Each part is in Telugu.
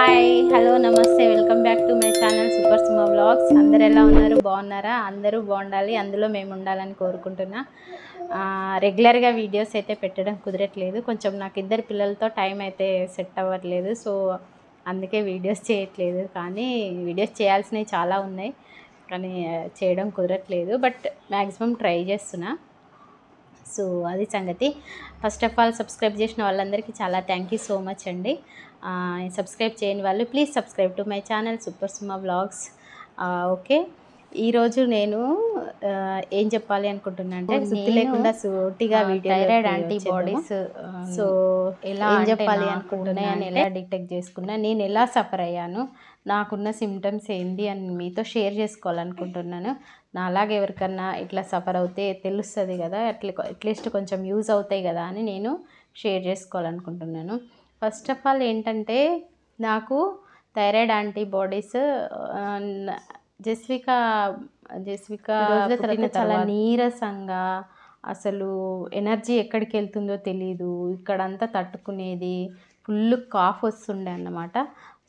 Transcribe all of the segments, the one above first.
హాయ్ హలో నమస్తే welcome back to my channel super Suma vlogs. అందరు ఎలా ఉన్నారు? బాగున్నారా? అందరూ బాగుండాలి, అందులో మేము ఉండాలని కోరుకుంటున్నా. రెగ్యులర్గా వీడియోస్ అయితే పెట్టడం కుదరట్లేదు. కొంచెం నాకు ఇద్దరు పిల్లలతో టైం అయితే సెట్ అవ్వట్లేదు. సో అందుకే వీడియోస్ చేయట్లేదు. కానీ వీడియోస్ చేయాల్సినవి చాలా ఉన్నాయి, కానీ చేయడం కుదరట్లేదు. బట్ మ్యాక్సిమం ట్రై చేస్తున్నా. సో అది సంగతి. ఫస్ట్ ఆఫ్ ఆల్ సబ్స్క్రైబ్ చేసిన వాళ్ళందరికీ చాలా థ్యాంక్ యూ సో మచ్ అండి. సబ్స్క్రైబ్ చేయని వాళ్ళు please subscribe to my channel super Suma vlogs. Okay, ఈరోజు నేను ఏం చెప్పాలి అనుకుంటున్నా అంటే గుర్తు లేకుండా సూటిగా వీడియో థైరాయిడ్ యాంటీబాడీస్. సో ఎలా ఏం చెప్పాలి అనుకుంటున్నా అని ఎలా డిటెక్ట్ చేసుకున్నా, నేను ఎలా సఫర్ అయ్యాను, నాకున్న సిమ్టమ్స్ ఏంటి అని మీతో షేర్ చేసుకోవాలనుకుంటున్నాను. నా అలాగే ఎవరికన్నా ఇట్లా సఫర్ అవుతే తెలుస్తుంది కదా, అట్లీస్ట్ కొంచెం యూజ్ అవుతాయి కదా అని నేను షేర్ చేసుకోవాలనుకుంటున్నాను. ఫస్ట్ ఆఫ్ ఆల్ ఏంటంటే, నాకు థైరాయిడ్ యాంటీబాడీస్ జస్విక రోజుల తర్వాత చాలా నీరసంగా, అసలు ఎనర్జీ ఎక్కడికి వెళ్తుందో తెలీదు, ఇక్కడంతా తట్టుకునేది, ఫుల్ కాఫ్ వస్తుండే అన్నమాట.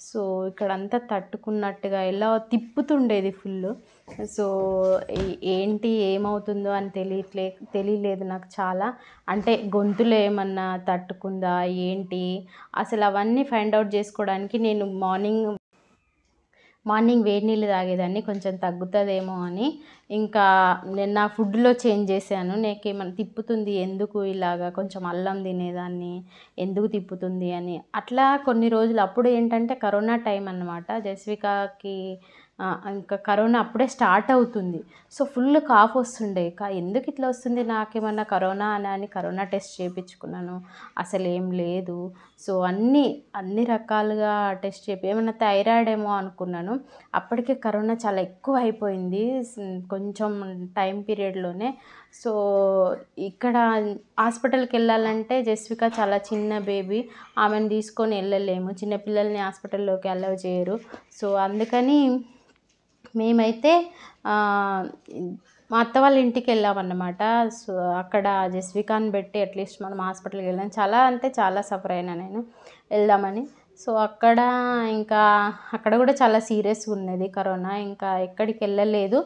సో ఇక్కడంతా తట్టుకున్నట్టుగా ఎలా తిప్పుతుండేది ఫుల్. సో ఏంటి ఏమవుతుందో అని తెలియలేదు నాకు చాలా. అంటే గొంతులో ఏమన్నా తట్టుకుందా ఏంటి అసలు అవన్నీ ఫైండ్ అవుట్ చేసుకోవడానికి నేను మార్నింగ్ వేడి నీళ్ళు తాగేదాన్ని, కొంచెం తగ్గుతుందేమో అని. ఇంకా నేను నా ఫుడ్లో చేంజ్ చేశాను. నాకేమన్నా తిప్పుతుంది ఎందుకు ఇలాగా, కొంచెం అల్లం తినేదాన్ని, ఎందుకు తిప్పుతుంది అని. అట్లా కొన్ని రోజులు. అప్పుడు ఏంటంటే కరోనా టైం అన్నమాట. జస్వికకి ఇంకా కరోనా అప్పుడే స్టార్ట్ అవుతుంది. సో ఫుల్ కాఫ్ వస్తుండే. ఎందుకు ఇట్లా వస్తుంది, నాకేమన్నా కరోనా అని కరోనా టెస్ట్ చేయించుకున్నాను, అసలు ఏం లేదు. సో అన్ని రకాలుగా టెస్ట్ ఏమన్నా థైరాయిడ్ ఏమో అనుకున్నాను. అప్పటికే కరోనా చాలా ఎక్కువ అయిపోయింది కొంచెం టైం పీరియడ్లోనే. సో ఇక్కడ హాస్పిటల్కి వెళ్ళాలంటే జస్విక చాలా చిన్న బేబీ, ఆమెను తీసుకొని వెళ్ళలేము, చిన్నపిల్లల్ని హాస్పిటల్లోకి అలౌ చేయరు. సో అందుకని మేమైతే మా అత్త వాళ్ళ ఇంటికి వెళ్ళామన్నమాట. సో అక్కడ జస్వికాని పెట్టి అట్లీస్ట్ మనం హాస్పిటల్కి వెళ్ళాం. చాలా అంటే చాలా సఫర్ అయినా నేను వెళ్దామని. సో అక్కడ కూడా చాలా సీరియస్గా ఉన్నది కరోనా. ఇంకా ఎక్కడికి వెళ్ళలేదు.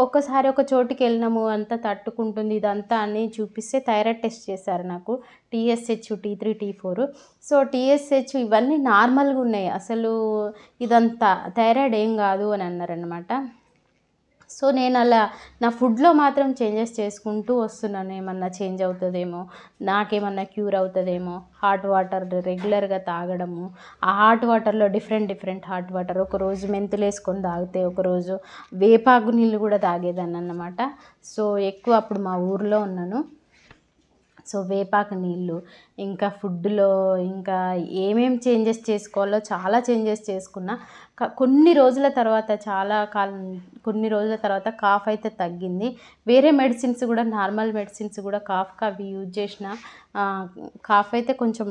ఒక్కసారి ఒక చోటుకి వెళ్ళినాము, అంతా తట్టుకుంటుంది ఇదంతా అని చూపిస్తే థైరాయిడ్ టెస్ట్ చేశారు నాకు. TSH, T3, T4. So TSH ఇవన్నీ నార్మల్గా ఉన్నాయి, అసలు ఇదంతా థైరాయిడ్ ఏం కాదు అని అన్నారనమాట. సో నేను అలా నా ఫుడ్లో మాత్రం చేంజెస్ చేసుకుంటూ వస్తున్నాను. ఏమన్నా చేంజ్ అవుతుందేమో, నాకేమన్నా క్యూర్ అవుతుందేమో. హాట్ వాటర్ రెగ్యులర్గా తాగడము, ఆ హాట్ వాటర్లో డిఫరెంట్ హాట్ వాటర్, ఒకరోజు మెంతులు వేసుకొని తాగితే, ఒకరోజు వేపాకు నీళ్ళు కూడా తాగేదాన్ని అన్నమాట. సో ఎక్కువ అప్పుడు మా ఊర్లో ఉన్నాను. సో వేపాకు నీళ్ళు, ఇంకా ఫుడ్లో ఇంకా ఏమేమి చేంజెస్ చేసుకోవాలో చాలా చేంజెస్ చేసుకున్నా. కొన్ని రోజుల తర్వాత కాఫ్ అయితే తగ్గింది. వేరే మెడిసిన్స్ కూడా, నార్మల్ మెడిసిన్స్ కూడా కాఫ్కి అవి యూజ్ చేసిన కాఫ్ అయితే కొంచెం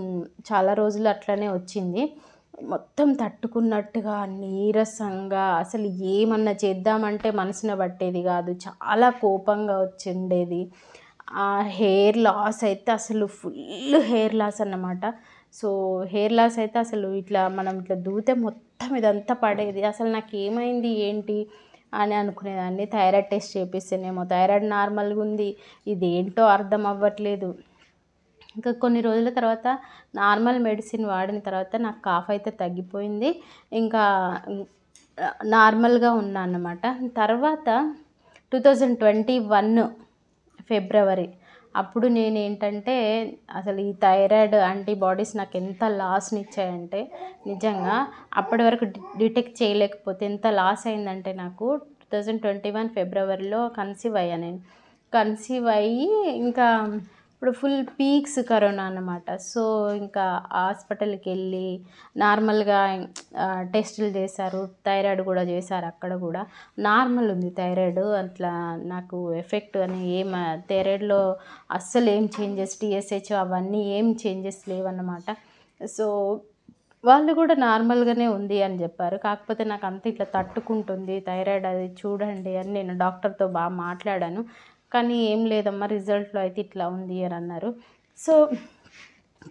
చాలా రోజులు అట్లనే వచ్చింది. మొత్తం తట్టుకున్నట్టుగా నీరసంగా, అసలు ఏమన్నా చేద్దామంటే మనసున పట్టేది కాదు, చాలా కోపంగా వచ్చిండేది. హెయిర్ లాస్ అయితే అసలు ఫుల్ హెయిర్ లాస్ అన్నమాట. సో హెయిర్ లాస్ అయితే అసలు మనం ఇట్లా దూతే మొత్తం ఇదంతా పడేది. అసలు నాకు ఏమైంది ఏంటి అని అనుకునేదాన్ని. థైరాయిడ్ టెస్ట్ చేపిస్తేనేమో థైరాయిడ్ నార్మల్గా ఉంది, ఇదేంటో అర్థం అవ్వట్లేదు. ఇంకా కొన్ని రోజుల తర్వాత నార్మల్ మెడిసిన్ వాడిన తర్వాత నాకు కాఫ్ అయితే తగ్గిపోయింది, ఇంకా నార్మల్గా ఉన్నా అన్నమాట. తర్వాత 2021 ఫిబ్రవరి అప్పుడు నేనేంటంటే, అసలు ఈ థైరాయిడ్ యాంటీబాడీస్ నాకు ఎంత లాస్ని ఇచ్చాయంటే, నిజంగా అప్పటి వరకు డిటెక్ట్ చేయలేకపోతే ఎంత లాస్ అయిందంటే, నాకు 2021 ఫిబ్రవరిలో కన్సీవ్ అయ్యాను నేను. కన్సీవ్ అయ్యి ఇంకా ఇప్పుడు ఫుల్ పీక్స్ కరోనా అన్నమాట. సో ఇంకా హాస్పిటల్కి వెళ్ళి నార్మల్గా టెస్టులు చేశారు, థైరాయిడ్ కూడా చేశారు. అక్కడ కూడా నార్మల్ ఉంది థైరాయిడ్, అట్లా నాకు ఎఫెక్ట్ అని థైరాయిడ్లో అస్సలు ఏం చేంజెస్, TSH అవన్నీ ఏం చేంజెస్ లేవన్నమాట. సో వాళ్ళు కూడా నార్మల్గానే ఉంది అని చెప్పారు. కాకపోతే నాకు అంత ఇట్లా తట్టుకుంటుంది థైరాయిడ్, అది చూడండి అని నేను డాక్టర్తో బాగా మాట్లాడాను. కానీ ఏం లేదమ్మా, రిజల్ట్లో అయితే ఇట్లా ఉంది అని అన్నారు. సో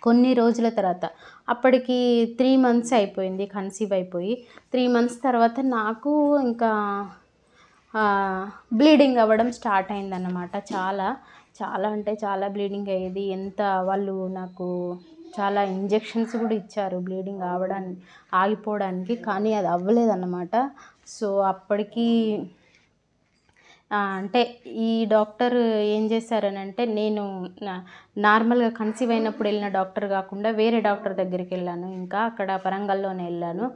కొన్ని రోజుల తర్వాత అప్పటికి 3 మంత్స్ అయిపోయింది కన్సీవ్ అయిపోయి. 3 మంత్స్ తర్వాత నాకు ఇంకా బ్లీడింగ్ అవ్వడం స్టార్ట్ అయిందన్నమాట. చాలా, చాలా అంటే చాలా బ్లీడింగ్ అయ్యేది. వాళ్ళు నాకు చాలా ఇంజెక్షన్స్ కూడా ఇచ్చారు బ్లీడింగ్ ఆగిపోవడానికి. కానీ అది అవ్వలేదన్నమాట. సో అప్పటికి అంటే ఈ డాక్టర్ ఏం చేశారనంటే, నేను నార్మల్గా కన్సీవ్ అయినప్పుడు వెళ్ళిన డాక్టర్ కాకుండా వేరే డాక్టర్ దగ్గరికి వెళ్ళాను. ఇంకా అక్కడ వరంగల్లోనే వెళ్ళాను.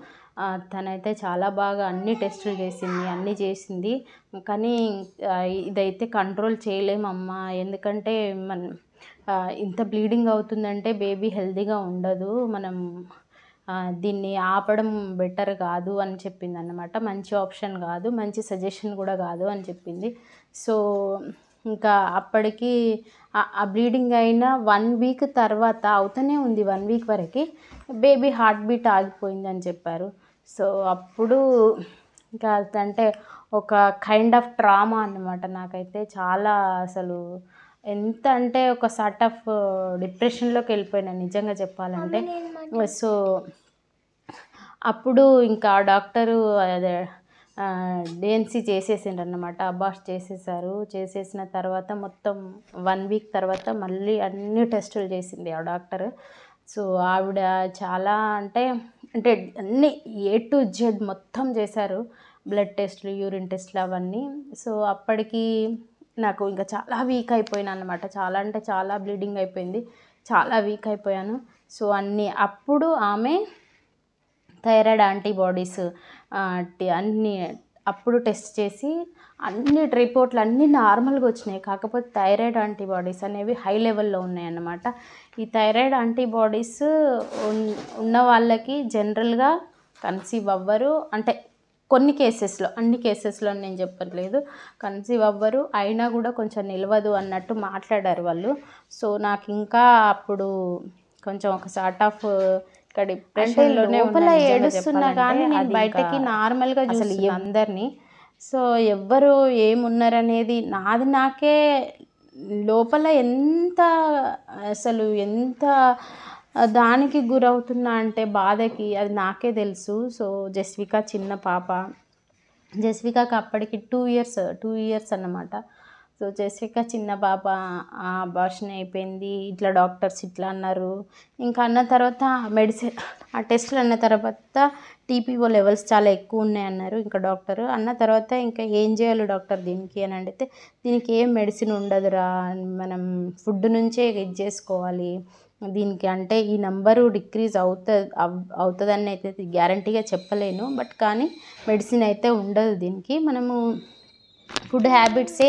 తనైతే చాలా బాగా అన్ని టెస్టులు చేసింది, అన్నీ చేసింది. కానీ ఇదైతే కంట్రోల్ చేయలేమమ్మా, ఎందుకంటే ఇంత బ్లీడింగ్ అవుతుందంటే బేబీ హెల్తీగా ఉండదు, మనం దీన్ని ఆపడం బెటర్ కాదు అని చెప్పిందన్నమాట. మంచి ఆప్షన్ కాదు, మంచి సజెషన్ కూడా కాదు అని చెప్పింది. సో ఇంకా అప్పటికి ఆ బ్లీడింగ్ అయిన 1 వీక్ తర్వాత అవుతూనే ఉంది. 1 వీక్ వరకు బేబీ హార్ట్ బీట్ ఆగిపోయిందని చెప్పారు. సో అప్పుడు ఇంకా అంటే ఒక కైండ్ ఆఫ్ ట్రామా అన్నమాట నాకైతే. చాలా అసలు ఎంత అంటే ఒక సార్ట్ ఆఫ్ డిప్రెషన్లోకి వెళ్ళిపోయినా నిజంగా చెప్పాలంటే. సో అప్పుడు ఇంకా డాక్టరు అదే డిఎన్సీ చేసేసిండ్రన్నమాట, అబార్ట్ చేసేసారు. చేసేసిన తర్వాత మొత్తం 1 వీక్ తర్వాత మళ్ళీ అన్ని టెస్టులు చేసింది ఆ డాక్టర్. సో ఆవిడ చాలా అంటే అన్నీ A to Z మొత్తం చేశారు, బ్లడ్ టెస్టులు, యూరిన్ టెస్టులు అవన్నీ. సో అప్పటికి నాకు ఇంకా చాలా వీక్ అయిపోయాను అన్నమాట. చాలా అంటే చాలా బ్లీడింగ్ అయిపోయింది, చాలా వీక్ అయిపోయాను. సో అప్పుడు ఆమె థైరాయిడ్ యాంటీబాడీస్ అన్నీ అప్పుడు టెస్ట్ చేసి అన్ని రిపోర్ట్లు అన్నీ నార్మల్గా వచ్చినాయి. కాకపోతే థైరాయిడ్ యాంటీబాడీస్ అనేవి హై లెవెల్లో ఉన్నాయన్నమాట. ఈ థైరాయిడ్ యాంటీబాడీస్ ఉన్న వాళ్ళకి జనరల్గా కన్సీవ్ అవ్వరు. అంటే కొన్ని కేసెస్లో, అన్ని కేసెస్లో నేను చెప్పట్లేదు, కన్సీవ్ అవ్వరు, అయినా కూడా కొంచెం నిలవదు అన్నట్టు మాట్లాడారు వాళ్ళు. సో నాకు ఇంకా అప్పుడు కొంచెం ఒక సార్ట్ ఆఫ్ డిప్రెషన్లోనే లోపల ఏడుస్తున్నా కానీ నేను బయటకి నార్మల్గా అసలు అందరినీ. సో ఎవ్వరు ఏమున్నారనేది నాకే లోపల ఎంత దానికి గురవుతున్నా అంటే బాధకి, అది నాకే తెలుసు. సో జస్విక చిన్న పాప, జస్వికకి అప్పటికి 2 ఇయర్స్ అన్నమాట. సో జస్విక చిన్న పాప, అబార్షన్ అయిపోయింది, ఇట్లా డాక్టర్స్ ఇట్లా అన్నారు. ఇంకా అన్న తర్వాత మెడిసిన్, ఆ టెస్టులు అన్న తర్వాత TPO లెవెల్స్ చాలా ఎక్కువ ఉన్నాయి అన్నారు ఇంకా డాక్టర్. అన్న తర్వాత ఇంకా ఏం చేయాలి డాక్టర్ దీనికి అని అడిగితే, దీనికి ఏం మెడిసిన్ ఉండదురా, మనం ఫుడ్ నుంచే ఇది చేసుకోవాలి దీనికి. అంటే ఈ నెంబరు డిక్రీజ్ అవుతుందని అయితే గ్యారంటీగా చెప్పలేను, బట్ కానీ మెడిసిన్ అయితే ఉండదు దీనికి, మనము ఫుడ్ హ్యాబిట్సే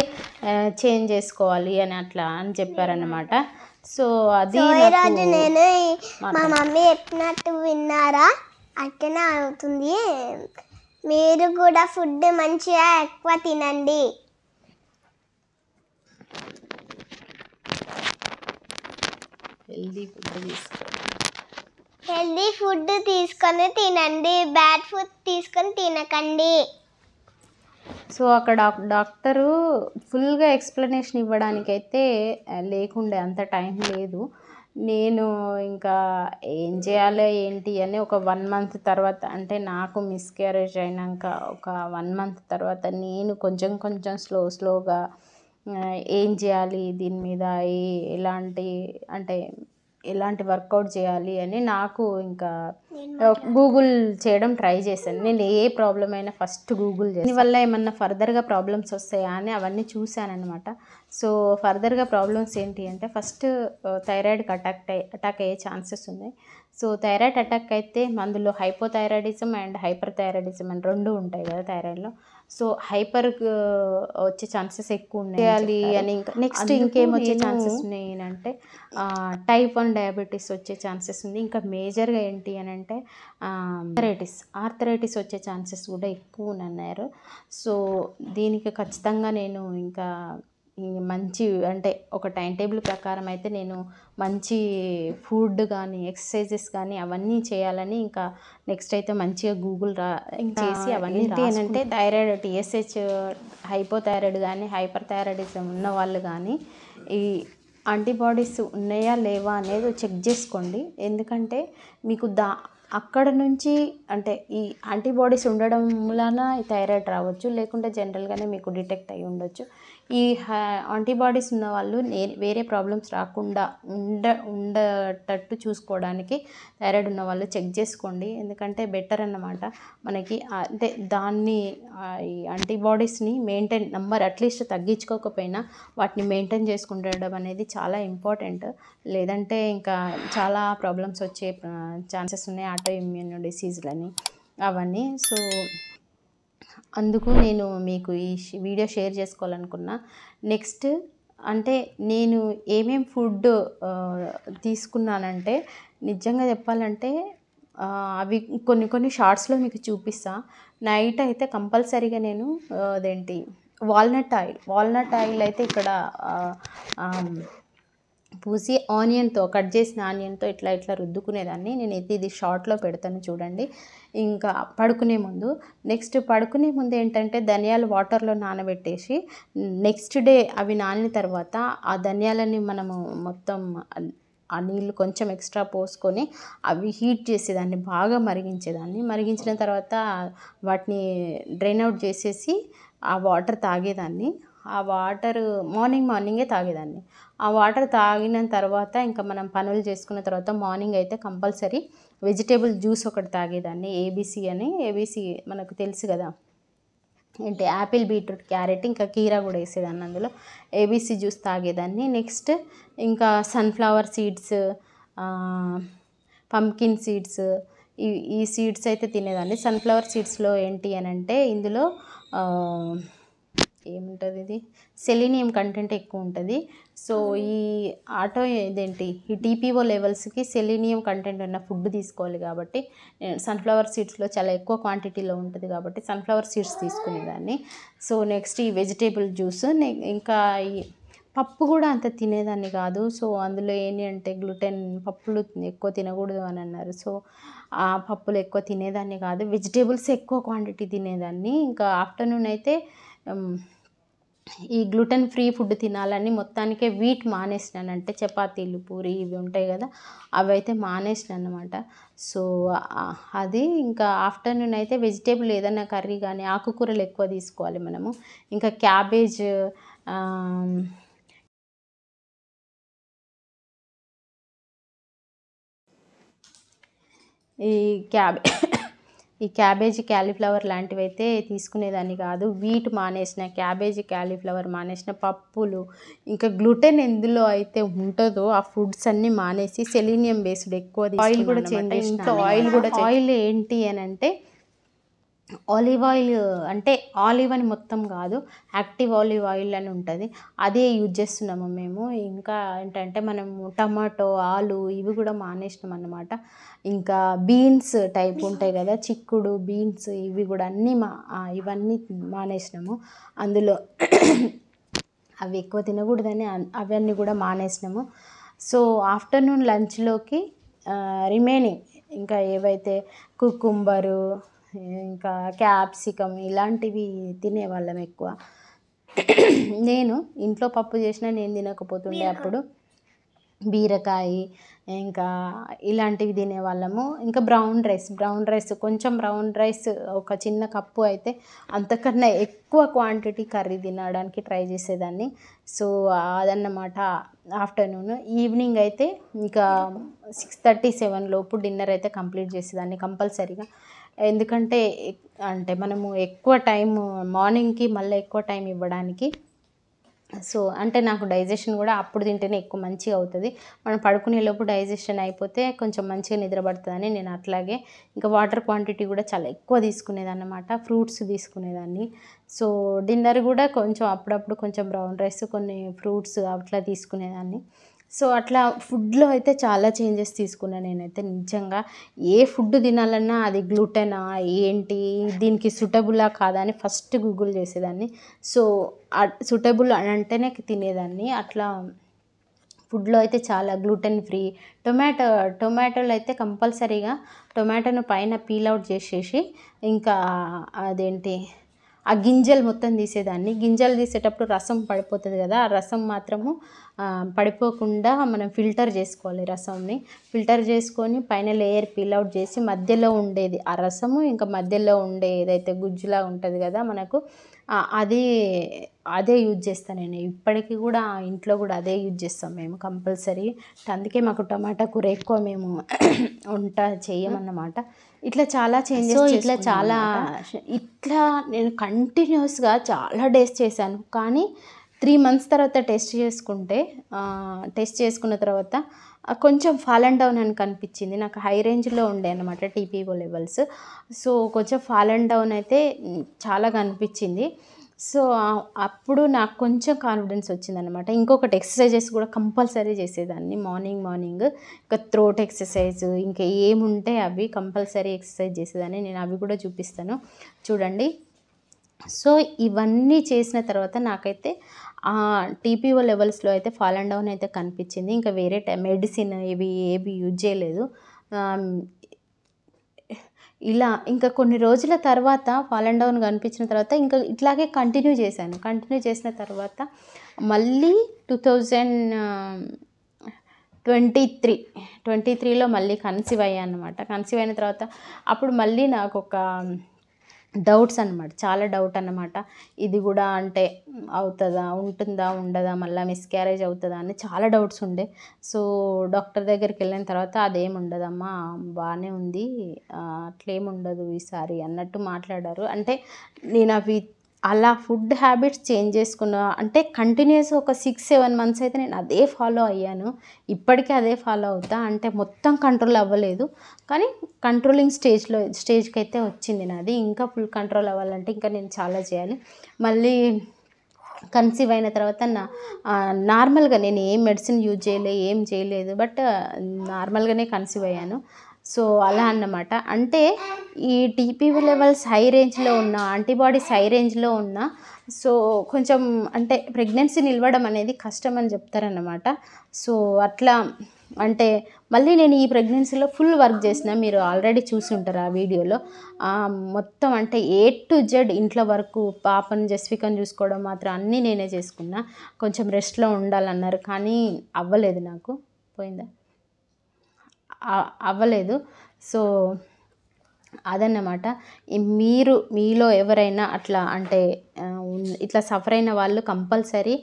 చేంజ్ చేసుకోవాలి అని చెప్పారన్నమాట. సో అది ఈరోజు నేను మా మమ్మీ చెప్పినట్టు విన్నారా, అట్లనే అవుతుంది. మీరు కూడా ఫుడ్ మంచిగా ఎక్కువ తినండి, హెల్దీ ఫుడ్ తీసుకొని తినండి, బ్యాడ్ ఫుడ్ తీసుకొని తినకండి. సో అక్కడ డాక్టరు ఫుల్గా ఎక్స్ప్లెనేషన్ ఇవ్వడానికైతే లేకుండే, అంత టైం లేదు. నేను ఇంకా ఏం చేయాలో ఏంటి అని ఒక 1 మంత్ తర్వాత, అంటే నాకు మిస్క్యారేజ్ అయినాక ఒక 1 మంత్ తర్వాత నేను కొంచెం స్లోగా ఏం చేయాలి దీని మీద, ఎలాంటి వర్కౌట్ చేయాలి అని నాకు ఇంకా గూగుల్ చేయడం ట్రై చేశాను. నేను ఏ ప్రాబ్లం అయినా ఫస్ట్ గూగుల్ చేశాను, దీనివల్ల ఏమన్నా ఫర్దర్గా ప్రాబ్లమ్స్ వస్తాయా అని అవన్నీ చూశానన్నమాట. సో ఫర్దర్గా ప్రాబ్లమ్స్ ఏంటి అంటే, ఫస్ట్ థైరాయిడ్కి అటాక్ అయ్యే ఛాన్సెస్ ఉన్నాయి. సో థైరాయిడ్ అటాక్ అయితే అందులో హైపోథైరాయిడిజం అండ్ హైపర్ థైరాయిడిజం అని 2 ఉంటాయి కదా థైరాయిడ్లో. సో హైపర్ వచ్చే ఛాన్సెస్ ఎక్కువ ఉన్నాయి అని. ఇంకా నెక్స్ట్ ఇంకేం వచ్చే ఛాన్సెస్ ఉన్నాయి అంటే, టైప్ 1 డయాబెటీస్ వచ్చే ఛాన్సెస్ ఉంది. ఇంకా మేజర్గా ఏంటి అని అంటే ఆర్థరైటిస్ వచ్చే ఛాన్సెస్ కూడా ఎక్కువ ఉన్నారు. సో దీనికి ఖచ్చితంగా నేను ఇంకా మంచి అంటే ఒక టైం టేబుల్ ప్రకారం అయితే నేను మంచి ఫుడ్ కానీ ఎక్సర్సైజెస్ కానీ అవన్నీ చేయాలని ఇంకా నెక్స్ట్ అయితే మంచిగా గూగుల్ చేసి అవన్నీ ఏంటంటే, థైరాయిడ్ TSH హైపోథైరాయిడ్ కానీ హైపర్ థైరాయిడిజం ఉన్న వాళ్ళు కానీ ఈ యాంటీబాడీస్ ఉన్నాయా లేవా అనేది చెక్ చేసుకోండి. ఎందుకంటే మీకు అక్కడ నుంచి అంటే ఈ యాంటీబాడీస్ ఉండడం మూలాన థైరాయిడ్ రావచ్చు, లేకుంటే జనరల్గానే మీకు డిటెక్ట్ అయ్యి ఉండొచ్చు. ఈ యాంటీబాడీస్ ఉన్న వాళ్ళు వేరే ప్రాబ్లమ్స్ రాకుండా ఉండేటట్టు చూసుకోవడానికి థైరాయిడ్ ఉన్న వాళ్ళు చెక్ చేసుకోండి. ఎందుకంటే బెటర్ అన్నమాట మనకి. అంటే దాన్ని ఈ యాంటీబాడీస్ని నంబర్ అట్లీస్ట్ తగ్గించుకోకపోయినా వాటిని మెయింటైన్ చేసుకుంటడం అనేది చాలా ఇంపార్టెంట్. లేదంటే ఇంకా చాలా ప్రాబ్లమ్స్ వచ్చే ఛాన్సెస్ ఉన్నాయి, ఆటో ఇమ్యూన్ డిసీజ్లని అవన్నీ. సో అందుకు నేను మీకు ఈ వీడియో షేర్ చేసుకోవాలనుకున్నా. నెక్స్ట్ అంటే నేను ఏమేం ఫుడ్ తీసుకున్నానంటే నిజంగా చెప్పాలంటే అవి కొన్ని షార్ట్స్లో మీకు చూపిస్తా. నైట్ అయితే కంపల్సరీగా నేను అదేంటి వాల్నట్ ఆయిల్ అయితే ఇక్కడ పూసి ఆనియన్తో కట్ చేసిన ఆనియన్తో ఇట్లా రుద్దుకునేదాన్ని. నేనైతే ఇది షార్ట్లో పెడతాను చూడండి. ఇంకా పడుకునే ముందు ఏంటంటే ధనియాలు వాటర్లో నానబెట్టేసి నెక్స్ట్ డే అవి నానిన తర్వాత ఆ ధనియాలని మనము మొత్తం ఆ నీళ్ళు కొంచెం ఎక్స్ట్రా పోసుకొని అవి హీట్ చేసేదాన్ని, బాగా మరిగించిన తర్వాత వాటిని డ్రైన్ అవుట్ చేసేసి ఆ వాటర్ తాగేదాన్ని. ఆ వాటర్ మార్నింగే తాగేదాన్ని. ఆ వాటర్ తాగిన తర్వాత ఇంకా మనం పనులు చేసుకున్న తర్వాత మార్నింగ్ అయితే కంపల్సరీ వెజిటేబుల్ జ్యూస్ ఒకటి తాగేదాన్ని. ఏబీసీ మనకు తెలుసు కదా, ఏంటి యాపిల్, బీట్రూట్, క్యారెట్, ఇంకా కీరా కూడా వేసేదాన్ని అందులో. ఏబీసీ జ్యూస్ తాగేదాన్ని. నెక్స్ట్ ఇంకా సన్ఫ్లవర్ సీడ్స్, పంకిన్ సీడ్స్, ఈ సీడ్స్ అయితే తినేదాన్ని. సన్ఫ్లవర్ సీడ్స్లో ఏంటి అని అంటే ఇందులో ఏముంటుంది, ఇది సెలీనియం కంటెంట్ ఎక్కువ ఉంటుంది. సో ఈ టీపీఓ లెవెల్స్కి సెలీనియం కంటెంట్ ఉన్న ఫుడ్ తీసుకోవాలి కాబట్టి సన్ఫ్లవర్ సీడ్స్లో చాలా ఎక్కువ క్వాంటిటీలో ఉంటుంది కాబట్టి సన్ఫ్లవర్ సీడ్స్ తీసుకునేదాన్ని. సో నెక్స్ట్ ఈ వెజిటేబుల్ జ్యూస్. ఇంకా ఈ పప్పు కూడా అంత తినేదాన్ని కాదు. సో అందులో ఏంటి అంటే గ్లూటెన్, పప్పులు ఎక్కువ తినకూడదు అని అన్నారు. సో ఆ పప్పులు ఎక్కువ తినేదాన్ని కాదు, వెజిటేబుల్స్ ఎక్కువ క్వాంటిటీ తినేదాన్ని. ఇంకా ఆఫ్టర్నూన్ అయితే ఈ గ్లూటెన్ ఫ్రీ ఫుడ్ తినాలని మొత్తానికే వీట్ మానేసినాను. అంటే చపాతీలు, పూరి ఇవి ఉంటాయి కదా, అవి అయితే మానేసినాను అనమాట. సో అది ఇంకా ఆఫ్టర్నూన్ అయితే వెజిటేబుల్ ఏదైనా కర్రీ కానీ ఆకుకూరలు ఎక్కువ తీసుకోవాలి మనము. ఇంకా క్యాబేజ్, ఈ క్యాబేజీ, క్యాలీఫ్లవర్ లాంటివి అయితే తీసుకునేదాన్ని కాదు. వీట్ మానేసిన, క్యాబేజీ, క్యాలీఫ్లవర్ మానేసిన, పప్పులు ఇంకా గ్లూటెన్ ఎందులో అయితే ఉంటుందో ఆ ఫుడ్స్ అన్నీ మానేసి సెలీనియం బేస్డ్ ఎక్కువ ఆయిల్ కూడా చేంజ్ చేసిన. ఆయిల్ ఏంటి అని అంటే ఆలివ్ ఆయిల్, అంటే ఆలివ్ అని మొత్తం కాదు, యాక్టివ్ ఆలివ్ ఆయిల్ అని ఉంటుంది, అదే యూజ్ చేస్తున్నాము మేము. ఇంకా ఏంటంటే మనము టమాటో, ఆలు ఇవి కూడా మానేసినాం అన్నమాట. ఇంకా బీన్స్ టైప్ ఉంటాయి కదా, చిక్కుడు, బీన్స్ ఇవి కూడా ఇవన్నీ మానేసినాము. అందులో అవి ఎక్కువ తినకూడదని అవన్నీ కూడా మానేసినాము. సో ఆఫ్టర్నూన్ లంచ్లోకి రిమైనింగ్ ఇంకా ఏవైతే కుకుంబరు, ఇంకా క్యాప్సికమ్ ఇలాంటివి తినేవాళ్ళం ఎక్కువ. నేను ఇంట్లో పప్పు చేసినా నేను తినకపోతుండే అప్పుడు. బీరకాయ ఇంకా ఇలాంటివి తినేవాళ్ళము. ఇంకా బ్రౌన్ రైస్ కొంచెం ఒక చిన్న కప్పు అయితే అంతకన్నా ఎక్కువ క్వాంటిటీ కర్రీ తినడానికి ట్రై చేసేదాన్ని. సో అదన్నమాట ఆఫ్టర్నూన్. ఈవినింగ్ అయితే ఇంకా 6:30, 7 లోపు డిన్నర్ అయితే కంప్లీట్ చేసేదాన్ని కంపల్సరీగా. ఎందుకంటే అంటే మనము ఎక్కువ టైం మార్నింగ్కి మళ్ళీ ఎక్కువ టైం ఇవ్వడానికి. సో అంటే నాకు డైజెషన్ కూడా అప్పుడు తింటేనే ఎక్కువ మంచిగా అవుతుంది. మనం పడుకునే లోపు డైజెషన్ అయిపోతే కొంచెం మంచిగా నిద్ర పడుతుందని నేను అట్లాగే. ఇంకా వాటర్ క్వాంటిటీ కూడా చాలా ఎక్కువ తీసుకునేదాన్ని అన్నమాట. ఫ్రూట్స్ తీసుకునేదాన్ని. సో డిన్నర్ కూడా కొంచెం అప్పుడప్పుడు కొంచెం బ్రౌన్ రైస్, కొన్ని ఫ్రూట్స్ అట్లా తీసుకునేదాన్ని. సో అట్లా ఫుడ్లో అయితే చాలా చేంజెస్ తీసుకున్నాను నేనైతే. నిజంగా ఏ ఫుడ్ తినాలన్నా అది గ్లూటెనా ఏంటి, దీనికి సూటబులా కాదా అని ఫస్ట్ గూగుల్ చేసేదాన్ని. సో సూటబుల్ అని అంటేనే తినేదాన్ని. అట్లా ఫుడ్లో అయితే చాలా గ్లూటెన్ ఫ్రీ. టొమాటోలు అయితే కంపల్సరీగా టొమాటోను పైన పీల్ అవుట్ చేసేసి ఇంకా ఆ గింజలు మొత్తం తీసేదాన్ని. గింజలు తీసేటప్పుడు రసం పడిపోతుంది కదా, ఆ రసం మాత్రము పడిపోకుండా మనం ఫిల్టర్ చేసుకోవాలి. రసంని ఫిల్టర్ చేసుకొని పైన లేయర్ పీల్ అవుట్ చేసి మధ్యలో ఉండేది ఆ రసము, ఇంకా మధ్యలో ఉండే ఏదైతే గుజ్జులా ఉంటుంది కదా మనకు, అది అదే యూజ్ చేస్తాను నేను ఇప్పటికీ కూడా. ఇంట్లో కూడా అదే యూజ్ చేస్తాం మేము కంపల్సరీ. అందుకే మాకు టమాటా కూర ఎక్కువ మేము వంట చేయమన్నమాట. ఇట్లా చాలా చేంజెస్, ఇట్లా నేను కంటిన్యూస్గా చాలా డేస్ చేశాను. కానీ 3 months తర్వాత టెస్ట్ చేసుకున్న తర్వాత కొంచెం ఫాల్ అండ్ డౌన్ అని కనిపించింది. నాకు హై రేంజ్లో ఉండే అనమాట టీపీఓ లెవెల్స్. సో కొంచెం ఫాల్ అండ్ డౌన్ అయితే చాలా కనిపించింది. సో అప్పుడు నాకు కొంచెం కాన్ఫిడెన్స్ వచ్చిందనమాట. ఇంకొకటి ఎక్సర్సైజెస్ కూడా కంపల్సరీ చేసేదాన్ని. మార్నింగ్ ఇంకా థ్రోట్ ఎక్సర్సైజ్, ఇంకా ఏముంటే అవి కంపల్సరీ ఎక్సర్సైజ్ చేసేదాన్ని. నేను అవి కూడా చూపిస్తాను చూడండి. సో ఇవన్నీ చేసిన తర్వాత నాకైతే టీపీఓ లెవెల్స్లో అయితే ఫాల్ అండ్ డౌన్ అయితే కనిపించింది. ఇంకా వేరే మెడిసిన్ ఏవి యూజ్ చేయలేదు. ఇలా ఇంకా కొన్ని రోజుల తర్వాత ఫాల్ అండ్ డౌన్ కనిపించిన తర్వాత ఇంకా ఇట్లాగే కంటిన్యూ చేశాను. కంటిన్యూ చేసిన తర్వాత మళ్ళీ 2023లో మళ్ళీ కన్సీవ్ అయ్యాను అనమాట. కన్సీవ్ అయిన తర్వాత అప్పుడు మళ్ళీ నాకు ఒక డౌట్స్ అనమాట, చాలా డౌట్ అన్నమాట. ఇది కూడా అంటే అవుతుందా, ఉంటుందా, ఉండదా, మళ్ళీ మిస్క్యారేజ్ అవుతుందా అని చాలా డౌట్స్ ఉండే. సో డాక్టర్ దగ్గరికి వెళ్ళిన తర్వాత అదేం ఉండదమ్మా, బాగానే ఉంది, అట్లేం ఉండదు ఈసారి అన్నట్టు మాట్లాడారు. అంటే నేను అవి అలా ఫుడ్ హ్యాబిట్స్ చేంజ్ చేసుకున్నా అంటే కంటిన్యూస్ ఒక 6-7 months అయితే నేను అదే ఫాలో అయ్యాను. ఇప్పటికీ అదే ఫాలో అవుతా. అంటే మొత్తం కంట్రోల్ అవ్వలేదు, కానీ కంట్రోలింగ్ స్టేజ్కి అయితే వచ్చింది నాది. ఇంకా ఫుల్ కంట్రోల్ అవ్వాలంటే ఇంకా నేను చాలా చేయాలి. మళ్ళీ కన్సీవ్ అయిన తర్వాత నార్మల్గా నేను ఏం మెడిసిన్ యూజ్ ఏం చేయలేదు, బట్ నార్మల్గానే కన్సీవ్ అయ్యాను. సో అలా అన్నమాట. అంటే ఈ టీపీఓ లెవెల్స్ హై రేంజ్లో ఉన్న, యాంటీబాడీస్ హై రేంజ్లో ఉన్న, సో కొంచెం అంటే ప్రెగ్నెన్సీ నిలవడం అనేది కష్టం అని చెప్తారన్నమాట. సో అట్లా అంటే మళ్ళీ నేను ఈ ప్రెగ్నెన్సీలో ఫుల్ వర్క్ చేసిన, మీరు ఆల్రెడీ చూసి ఉంటారు ఆ వీడియోలో. మొత్తం అంటే A to Z ఇంట్లో వరకు, పాపను జస్వికను చూసుకోవడం మాత్రం అన్నీ నేనే చేసుకున్నా. కొంచెం రెస్ట్లో ఉండాలన్నారు కానీ అవ్వలేదు, నాకు పోయిందా అవ్వలేదు. సో అదన్నమాట. మీలో ఎవరైనా అట్లా అంటే ఇట్లా సఫర్ అయిన వాళ్ళు కంపల్సరీ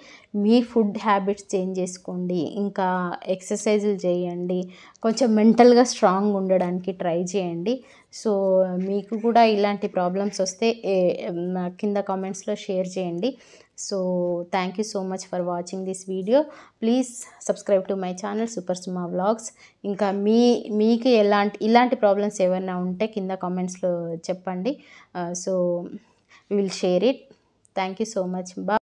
మీ ఫుడ్ హ్యాబిట్స్ చేంజ్ చేసుకోండి. ఇంకా ఎక్సర్సైజులు చేయండి. కొంచెం మెంటల్గా స్ట్రాంగ్ ఉండడానికి ట్రై చేయండి. సో మీకు కూడా ఇలాంటి ప్రాబ్లమ్స్ వస్తే కింద కామెంట్స్లో షేర్ చేయండి. So thank you so much for watching this video. Please subscribe to my channel super Suma vlogs. ఇంకా మీకు ఇలాంటి ప్రాబ్లమ్స్ ఏమైనా ఉంటే కింద కామెంట్స్లో చెప్పండి. So we will share it. Thank you so much. Bye.